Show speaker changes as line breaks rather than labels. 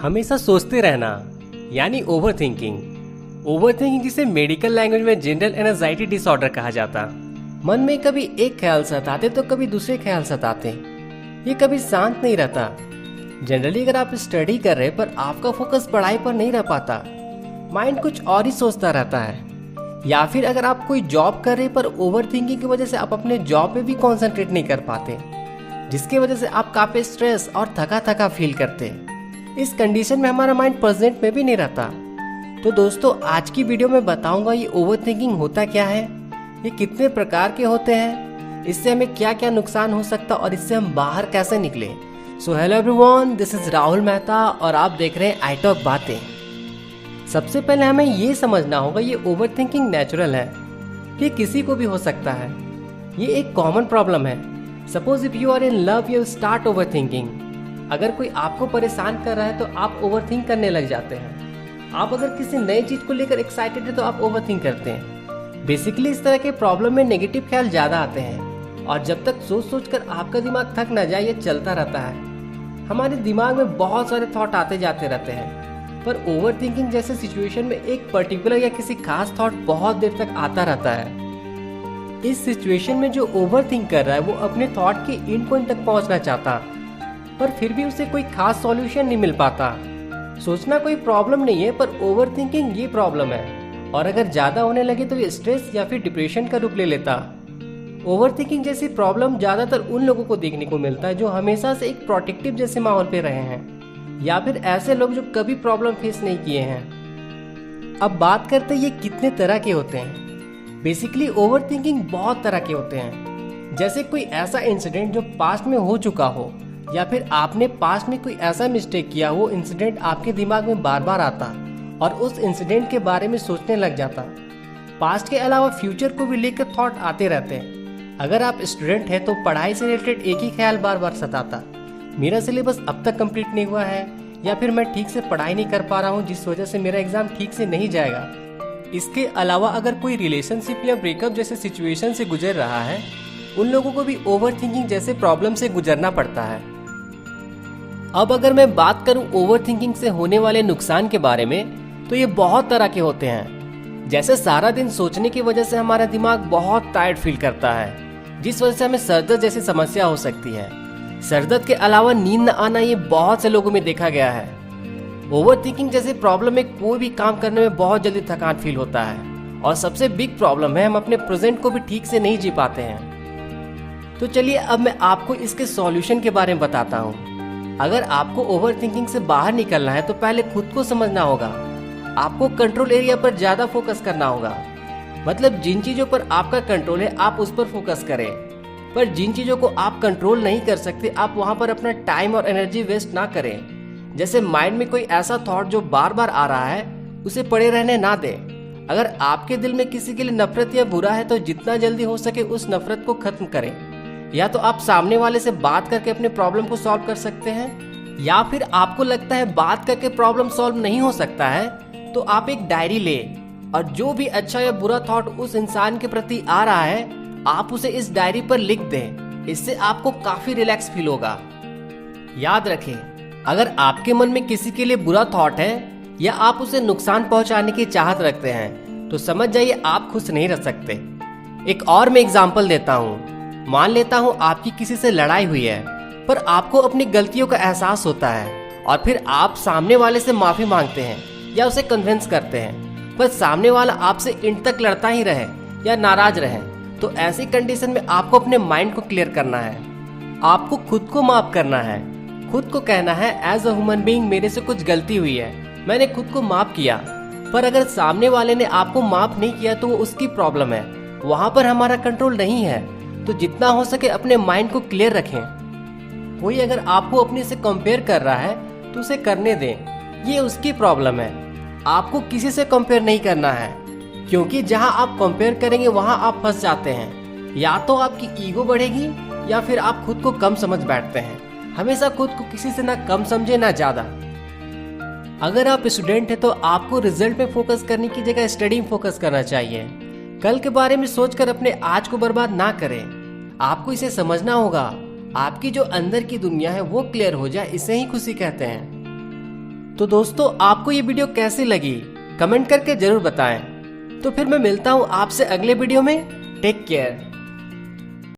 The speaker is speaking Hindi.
हमेशा सोचते रहना यानी ओवर थिंकिंग जिसे मेडिकल लैंग्वेज में जनरल एंजाइटी डिसऑर्डर कहा जाता। मन में कभी एक ख्याल सताते तो कभी दूसरे ख्याल सताते, ये कभी शांत नहीं रहता। जनरली अगर आप स्टडी कर रहे पर आपका फोकस पढ़ाई पर नहीं रह पाता, माइंड कुछ और ही सोचता रहता है। या फिर अगर आप कोई जॉब कर रहे पर ओवर थिंकिंग की वजह से आप अपने जॉब पे भी कॉन्सेंट्रेट नहीं कर पाते, जिसकी वजह से आप काफी स्ट्रेस और थका थका फील करते। इस कंडीशन में हमारा माइंड प्रेजेंट में भी नहीं रहता। तो दोस्तों, आज की वीडियो में बताऊंगा ये ओवर थिंकिंग होता क्या है, ये कितने प्रकार के होते हैं, इससे हमें क्या क्या नुकसान हो सकता और इससे हम बाहर कैसे निकले। So hello everyone, this is Rahul Mehta और आप देख रहे हैं आई टॉक बातें। सबसे पहले हमें ये समझना होगा ये ओवर थिंकिंग नेचुरल है, ये किसी को भी हो सकता है। ये एक कॉमन प्रॉब्लम है। Suppose if you are in love you start overthinking. अगर कोई आपको परेशान कर रहा है तो आप ओवर थिंक करने लग जाते हैं। आप अगर किसी नई चीज को लेकर एक्साइटेड है तो आप ओवर थिंक करते हैं। बेसिकली इस तरह के प्रॉब्लम में नेगेटिव ख्याल ज्यादा आते हैं और जब तक सोच सोच कर आपका दिमाग थक न जाए ये चलता रहता है। हमारे दिमाग में बहुत सारे थॉट आते जाते रहते हैं, पर ओवर थिंकिंग जैसे सिचुएशन में एक पर्टिकुलर या किसी खास थॉट बहुत देर तक आता रहता है। इस सिचुएशन में जो ओवर थिंक कर रहा है वो अपने थॉट के एंड पॉइंट तक पहुंचना चाहता, पर फिर भी उसे कोई खास सॉल्यूशन नहीं मिल पाता। सोचना कोई प्रॉब्लम नहीं है, पर ओवर थिंकिंग ये प्रॉब्लम है, और अगर ज्यादा होने लगे तो ये स्ट्रेस या फिर डिप्रेशन का रूप ले लेता। ओवर थिंकिंग जैसी प्रॉब्लम ज्यादातर उन लोगों को देखने को मिलता है जो हमेशा से एक प्रोटेक्टिव जैसे माहौल पे रहे हैं, या फिर ऐसे लोग जो कभी प्रॉब्लम फेस नहीं किए हैं। अब बात करते हैं ये कितने तरह के होते हैं। बेसिकली ओवर थिंकिंग बहुत तरह के होते हैं। जैसे कोई ऐसा इंसिडेंट जो पास्ट में हो चुका हो, या फिर आपने पास्ट में कोई ऐसा मिस्टेक किया, वो इंसिडेंट आपके दिमाग में बार बार आता और उस इंसिडेंट के बारे में सोचने लग जाता। पास्ट के अलावा फ्यूचर को भी लेकर थॉट आते रहते हैं। अगर आप स्टूडेंट हैं तो पढ़ाई से रिलेटेड एक ही ख्याल बार बार सताता, मेरा सिलेबस अब तक कंप्लीट नहीं हुआ है, या फिर मैं ठीक से पढ़ाई नहीं कर पा रहा हूँ जिस वजह से मेरा एग्जाम ठीक से नहीं जाएगा। इसके अलावा अगर कोई रिलेशनशिप या ब्रेकअप जैसे सिचुएशन से गुजर रहा है, उन लोगों को भी ओवर थिंकिंग जैसे प्रॉब्लम से गुजरना पड़ता है। अब अगर मैं बात करूं ओवर थिंकिंग से होने वाले नुकसान के बारे में, तो ये बहुत तरह के होते हैं। जैसे सारा दिन सोचने की वजह से हमारा दिमाग बहुत टायर्ड फील करता है, जिस वजह से हमें सरदर्द जैसी समस्या हो सकती है। सरदर्द के अलावा नींद न आना ये बहुत से लोगों में देखा गया है। ओवर थिंकिंग जैसे प्रॉब्लम में कोई भी काम करने में बहुत जल्दी थकान फील होता है, और सबसे बिग प्रॉब्लम है हम अपने प्रेजेंट को भी ठीक से नहीं जी पाते हैं। तो चलिए अब मैं आपको इसके सॉल्यूशन के बारे में बताता हूँ। अगर आपको ओवर थिंकिंग से बाहर निकलना है तो पहले खुद को समझना होगा। आपको कंट्रोल एरिया पर ज्यादा फोकस करना होगा। मतलब जिन चीजों पर आपका कंट्रोल है आप उस पर फोकस करें, पर जिन चीजों को आप कंट्रोल नहीं कर सकते आप वहां पर अपना टाइम और एनर्जी वेस्ट ना करें। जैसे माइंड में कोई ऐसा थॉट जो बार बार आ रहा है उसे पड़े रहने ना दें। अगर आपके दिल में किसी के लिए नफरत या बुरा है तो जितना जल्दी हो सके उस नफरत को खत्म करें। या तो आप सामने वाले से बात करके अपने प्रॉब्लम को सॉल्व कर सकते हैं, या फिर आपको लगता है बात करके प्रॉब्लम सॉल्व नहीं हो सकता है तो आप एक डायरी ले और जो भी अच्छा या बुरा थॉट उस इंसान के प्रति आ रहा है आप उसे इस डायरी पर लिख दें। इससे आपको काफी रिलैक्स फील होगा। याद रखें, अगर आपके मन में किसी के लिए बुरा थॉट है या आप उसे नुकसान पहुंचाने की चाहत रखते हैं तो समझ जाइए आप खुश नहीं रह सकते। एक और मैं एग्जांपल देता हूँ। मान लेता हूँ आपकी किसी से लड़ाई हुई है, पर आपको अपनी गलतियों का एहसास होता है और फिर आप सामने वाले से माफी मांगते हैं या उसे कन्विंस करते हैं, पर सामने वाला आपसे एंड तक लड़ता ही रहे या नाराज रहे, तो ऐसी कंडीशन में आपको अपने माइंड को क्लियर करना है। आपको खुद को माफ करना है। खुद को कहना है एज अ ह्यूमन बीइंग मेरे से कुछ गलती हुई है, मैंने खुद को माफ किया। पर अगर सामने वाले ने आपको माफ नहीं किया तो वो उसकी प्रॉब्लम है, वहां पर हमारा कंट्रोल नहीं है। तो जितना हो सके अपने माइंड को क्लियर रखें। कोई अगर आपको अपने से कंपेयर कर रहा है तो उसे करने दें, ये उसकी प्रॉब्लम है। आपको किसी से कंपेयर नहीं करना है, क्योंकि जहां आप कंपेयर करेंगे वहां आप फंस जाते हैं। या तो आपकी ईगो बढ़ेगी या फिर आप खुद को कम समझ बैठते हैं। हमेशा खुद को किसी से ना कम समझे ना ज्यादा। अगर आप स्टूडेंट हैं तो आपको रिजल्ट पे फोकस करने की जगह स्टडी में फोकस करना चाहिए। कल के बारे में सोचकर अपने आज को बर्बाद ना करें। आपको इसे समझना होगा। आपकी जो अंदर की दुनिया है वो क्लियर हो जाए, इसे ही खुशी कहते हैं। तो दोस्तों आपको ये वीडियो कैसी लगी कमेंट करके जरूर बताएं। तो फिर मैं मिलता हूँ आपसे अगले वीडियो में। Take care.